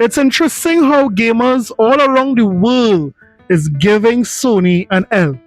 It's interesting how gamers all around the world is giving Sony an L.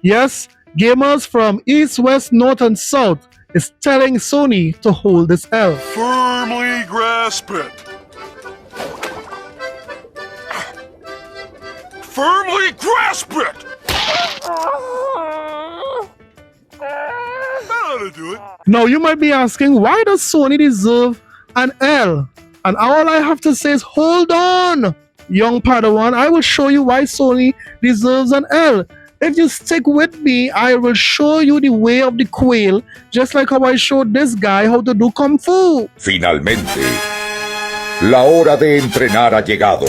Yes, gamers from East, West, North, and South is telling Sony to hold this L. Firmly grasp it. Firmly grasp it! That ought to do it. Now you might be asking, why does Sony deserve an L? And all I have to say is, hold on, young Padawan. I will show you why Sony deserves an L. If you stick with me, I will show you the way of the quail, just like how I showed this guy how to do Kung Fu. Finalmente, la hora de entrenar ha llegado.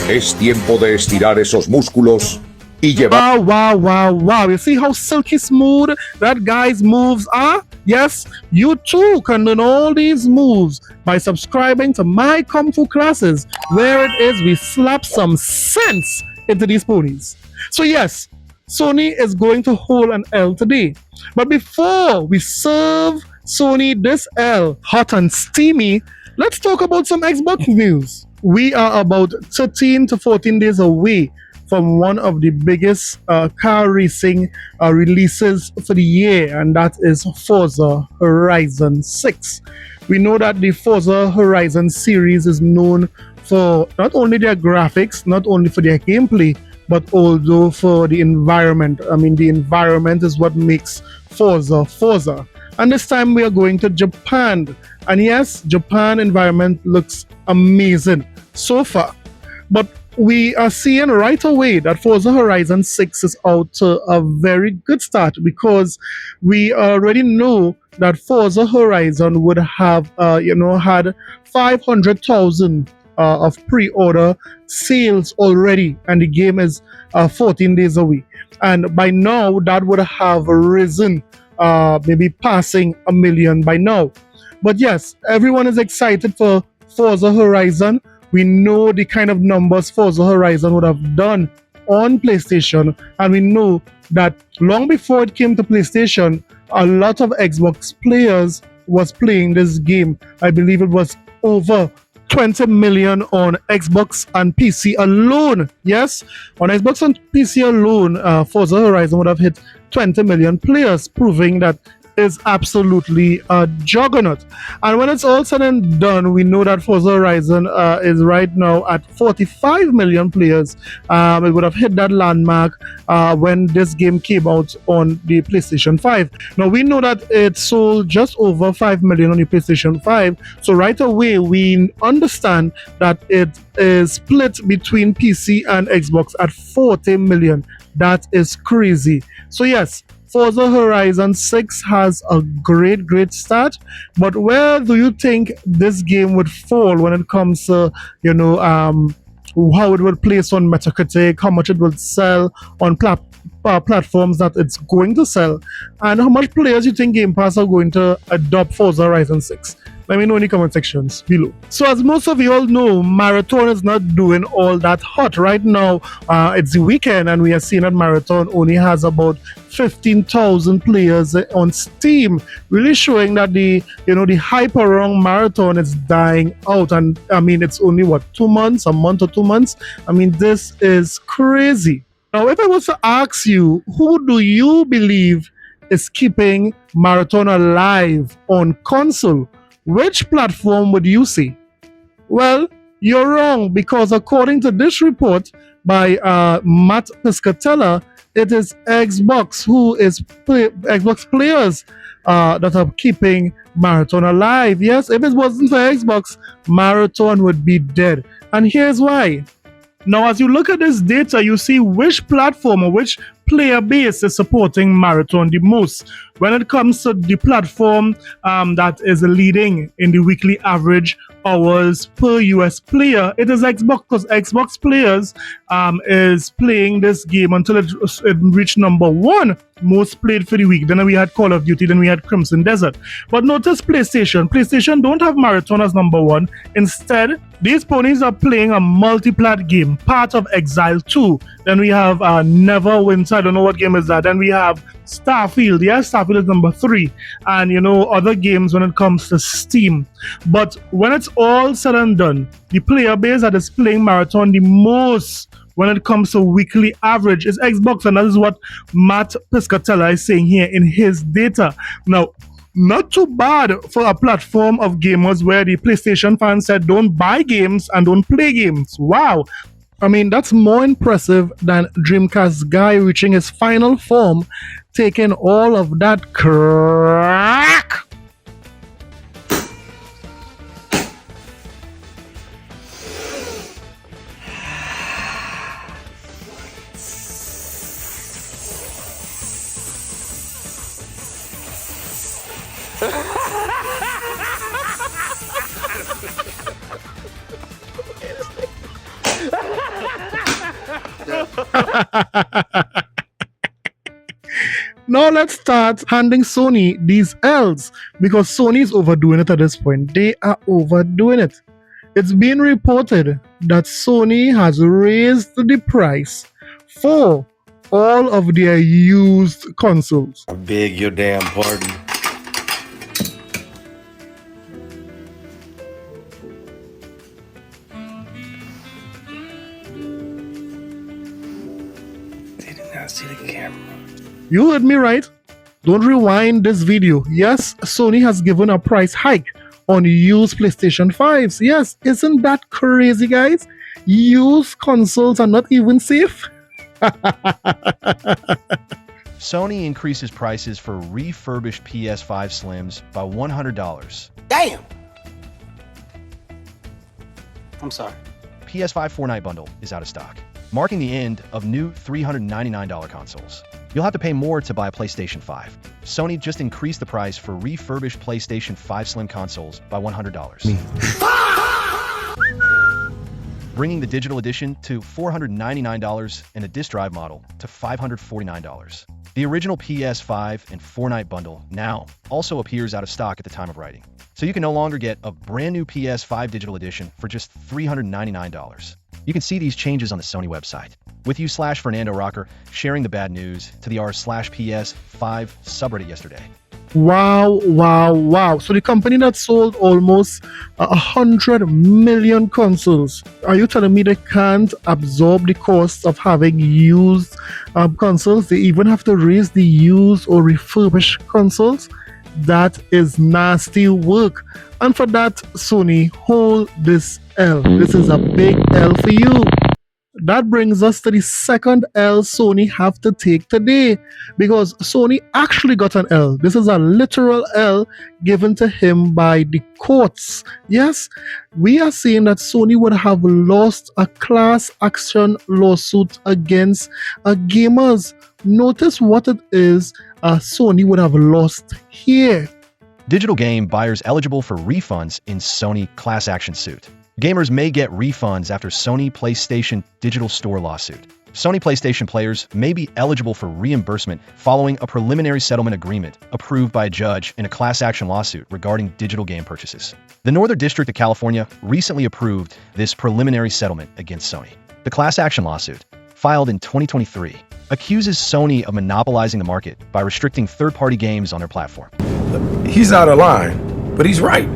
Es tiempo de estirar esos músculos y llevar... Wow. You see how silky smooth that guy's moves are? Yes, you too can learn all these moves by subscribing to my Kung Fu classes, where it is we slap some sense into these ponies. So yes, Sony is going to hold an L today. But before we serve Sony this L hot and steamy, let's talk about some Xbox news. We are about 13 to 14 days away from one of the biggest car racing releases for the year, and that is Forza Horizon 6. We know that the Forza Horizon series is known for not only their graphics, not only for their gameplay, but also for the environment. I mean, the environment is what makes Forza. And this time we are going to Japan. And yes, Japan environment looks amazing so far. But we are seeing right away that Forza Horizon 6 is out to a very good start, because we already know that Forza Horizon would have, had 500,000 of pre-order sales already, and the game is 14 days away. And by now, that would have risen, maybe passing 1 million by now. But yes, everyone is excited for Forza Horizon. We know the kind of numbers Forza Horizon would have done on PlayStation, and we know that long before it came to PlayStation, a lot of Xbox players was playing this game. I believe it was over 20 million on Xbox and PC alone. Yes, on Xbox and PC alone, Forza Horizon would have hit 20 million players, proving that is absolutely a juggernaut. And when it's all said and done, we know that Forza Horizon is right now at 45 million players. It would have hit that landmark when this game came out on the PlayStation 5. Now we know that it sold just over 5 million on the PlayStation 5. So right away we understand that it is split between PC and Xbox at 40 million. That is crazy. So yes, Forza Horizon 6 has a great start, but where do you think this game would fall when it comes to, how it would place on Metacritic, how much it would sell on platforms that it's going to sell, and how much players you think Game Pass are going to adopt Forza Horizon 6? Let me know in the comment sections below. So as most of you all know, Marathon is not doing all that hot right now. It's the weekend, and we are seeing that Marathon only has about 15,000 players on Steam, really showing that the hype around Marathon is dying out. And I mean, it's only a month or 2 months. I mean, this is crazy. Now, if I was to ask you, who do you believe is keeping Marathon alive on console, which platform would you say? Well, you're wrong, because according to this report by Matt Piscatella, it is Xbox Xbox players that are keeping Marathon alive. Yes, if it wasn't for Xbox, Marathon would be dead. And here's why. Now, as you look at this data, you see which platform or which player base is supporting Marathon the most. When it comes to the platform that is leading in the weekly average hours per US player, it is Xbox, because Xbox players is playing this game until it reached number 1 most played for the week. Then we had Call of Duty, then we had Crimson Desert. But notice PlayStation don't have Marathon as number 1. Instead, these ponies are playing a multi-plat game, Path of Exile 2. Then we have Neverwinter so I don't know what game is that. Then we have Starfield. Yes, Starfield is number 3. And you know, other games when it comes to Steam. But when it's all said and done, the player base that is playing Marathon the most when it comes to weekly average is Xbox, and that is what Matt Piscatella is saying here in his data. Now, not too bad for a platform of gamers where the PlayStation fans said don't buy games and don't play games. Wow. I mean, that's more impressive than Dreamcast guy reaching his final form, taking all of that crack. Now let's start handing Sony these L's, because Sony is overdoing it at this point. They are overdoing it. It's been reported that Sony has raised the price for all of their used consoles. I beg your damn pardon. They did not see the camera. You heard me right. Don't rewind this video. Yes, Sony has given a price hike on used PlayStation 5's. Yes, isn't that crazy, guys? Used consoles are not even safe. Sony increases prices for refurbished PS5 Slims by $100. Damn! I'm sorry. PS5 Fortnite bundle is out of stock, marking the end of new $399 consoles. You'll have to pay more to buy a PlayStation 5. Sony just increased the price for refurbished PlayStation 5 Slim consoles by $100. Bringing the digital edition to $499 and the disc drive model to $549. The original PS5 and Fortnite bundle now also appears out of stock at the time of writing. So you can no longer get a brand new PS5 digital edition for just $399. You can see these changes on the Sony website. With you /Fernando Rocker sharing the bad news to the r/PS5 subreddit yesterday. Wow, wow, wow. So the company that sold almost 100 million consoles, are you telling me they can't absorb the cost of having used consoles? They even have to raise the used or refurbished consoles? That is nasty work. And for that, Sony, hold this L. This is a big L for you. That brings us to the second L Sony have to take today, because Sony actually got an L. This is a literal L given to him by the courts. Yes, we are saying that Sony would have lost a class action lawsuit against gamers. Notice what it is Sony would have lost here. Digital game buyers eligible for refunds in Sony class action suit. Gamers may get refunds after Sony PlayStation Digital Store lawsuit. Sony PlayStation players may be eligible for reimbursement following a preliminary settlement agreement approved by a judge in a class action lawsuit regarding digital game purchases. The Northern District of California recently approved this preliminary settlement against Sony. The class action lawsuit, filed in 2023, accuses Sony of monopolizing the market by restricting third-party games on their platform. He's out of line, but he's right.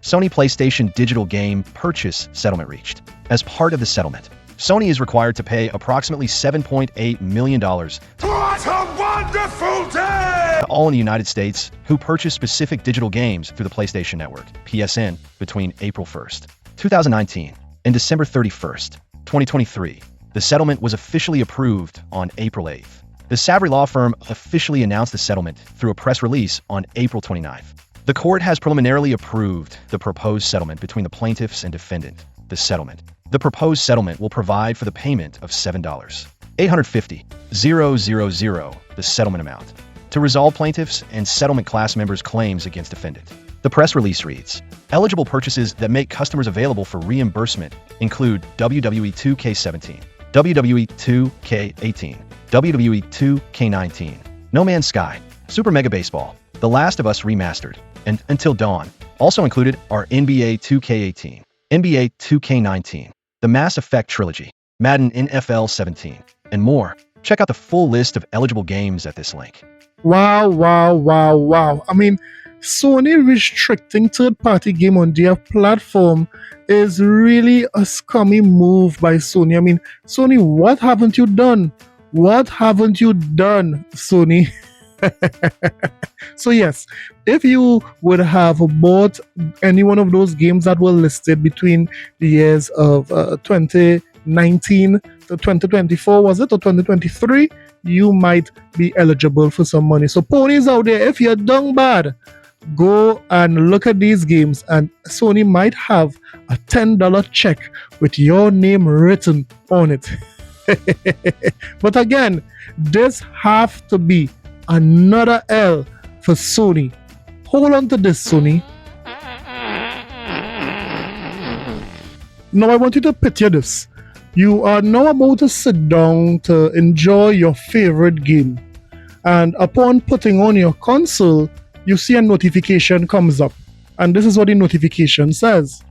Sony PlayStation digital game purchase settlement reached. As part of the settlement, Sony is required to pay approximately $7.8 million What a wonderful day! to all in the United States who purchase specific digital games through the PlayStation Network, PSN, between April 1st, 2019 and December 31st, 2023. The settlement was officially approved on April 8th. The Savary law firm officially announced the settlement through a press release on April 29th. The court has preliminarily approved the proposed settlement between the plaintiffs and defendant. The proposed settlement will provide for the payment of $7,850,000, the settlement amount, to resolve plaintiffs and settlement class members' claims against defendant. The press release reads, eligible purchases that make customers available for reimbursement include WWE 2K17, WWE 2K18, WWE 2K19, No Man's Sky, Super Mega Baseball, The Last of Us Remastered, and Until Dawn. Also included are NBA 2K18, NBA 2K19, the Mass Effect Trilogy, Madden NFL 17, and more. Check out the full list of eligible games at this link. Wow, wow, wow, wow. I mean, Sony restricting third-party game on their platform is really a scummy move by Sony. I mean, Sony, what haven't you done? What haven't you done, Sony? So yes, if you would have bought any one of those games that were listed between the years of 2019 to 2024, was it, or 2023, you might be eligible for some money. So ponies out there, if you're done bad, go and look at these games, and Sony might have a $10 check with your name written on it. But again, this have to be another L for Sony. Hold on to this, Sony. Now I want you to picture this. You are now about to sit down to enjoy your favorite game, and upon putting on your console, you see a notification comes up, and this is what the notification says.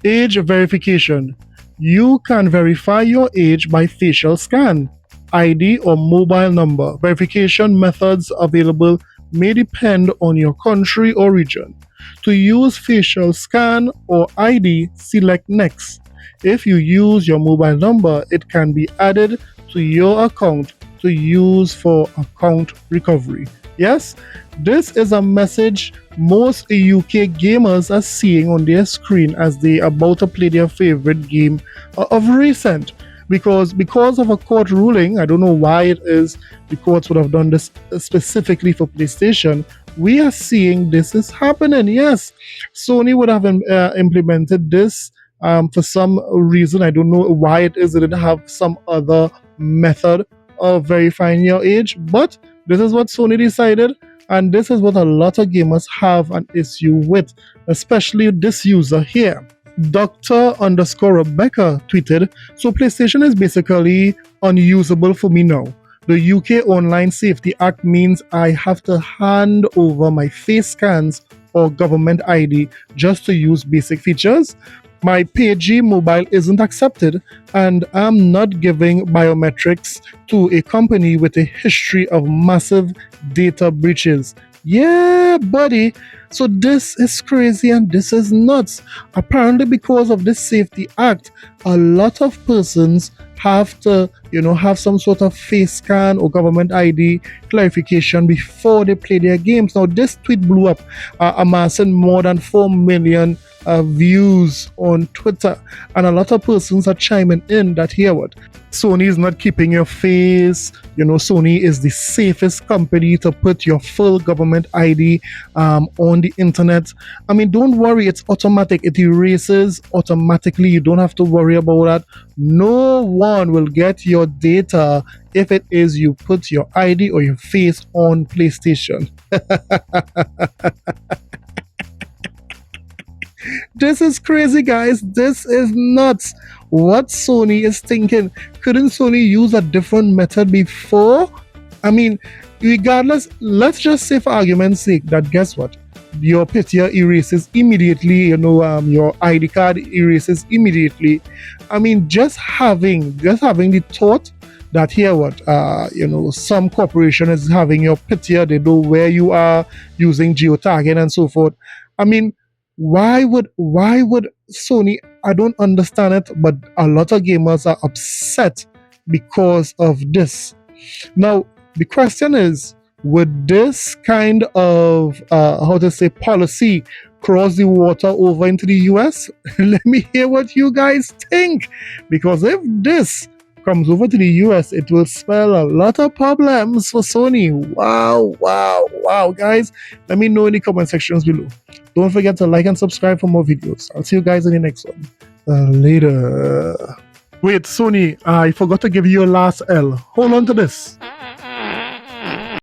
Age verification. You can verify your age by facial scan, ID, or mobile number. Verification methods available may depend on your country or region. To use facial scan or ID, select Next. If you use your mobile number, it can be added to your account to use for account recovery. Yes, this is a message most UK gamers are seeing on their screen as they are about to play their favorite game of recent. Because of a court ruling, I don't know why it is the courts would have done this specifically for PlayStation, we are seeing this is happening. Yes, Sony would have implemented this for some reason. I don't know why it is. They didn't have some other method of verifying your age, but this is what Sony decided, and this is what a lot of gamers have an issue with, especially this user here. Dr_Rebecca tweeted, "So PlayStation is basically unusable for me now. The UK Online Safety Act means I have to hand over my face scans or government ID just to use basic features. My PG mobile isn't accepted, and I'm not giving biometrics to a company with a history of massive data breaches." Yeah, buddy. So this is crazy and this is nuts. Apparently, because of this Safety Act, a lot of persons have to, have some sort of face scan or government ID clarification before they play their games. Now, this tweet blew up, amassing more than 4 million views on Twitter, and a lot of persons are chiming in that here what Sony is not keeping your face. Sony is the safest company to put your full government ID on the internet. I mean, don't worry, it's automatic. It erases automatically. You don't have to worry about that. No one will get your data if it is you put your ID or your face on PlayStation. This is crazy, guys. This is nuts. What Sony is thinking. Couldn't Sony use a different method before? I mean, regardless, let's just say for argument's sake that guess what? Your picture erases immediately, your ID card erases immediately. I mean, just having the thought that here what some corporation is having your picture, they know where you are using geotagging and so forth. I mean, why would Sony? I don't understand it, but a lot of gamers are upset because of this. Now, the question is, would this kind of policy cross the water over into the US? Let me hear what you guys think, because if this comes over to the US, it will spell a lot of problems for Sony. Wow, guys. Let me know in the comment sections below. Don't forget to like and subscribe for more videos. I'll see you guys in the next one. Later. Wait, Sony, I forgot to give you your last L. Hold on to this.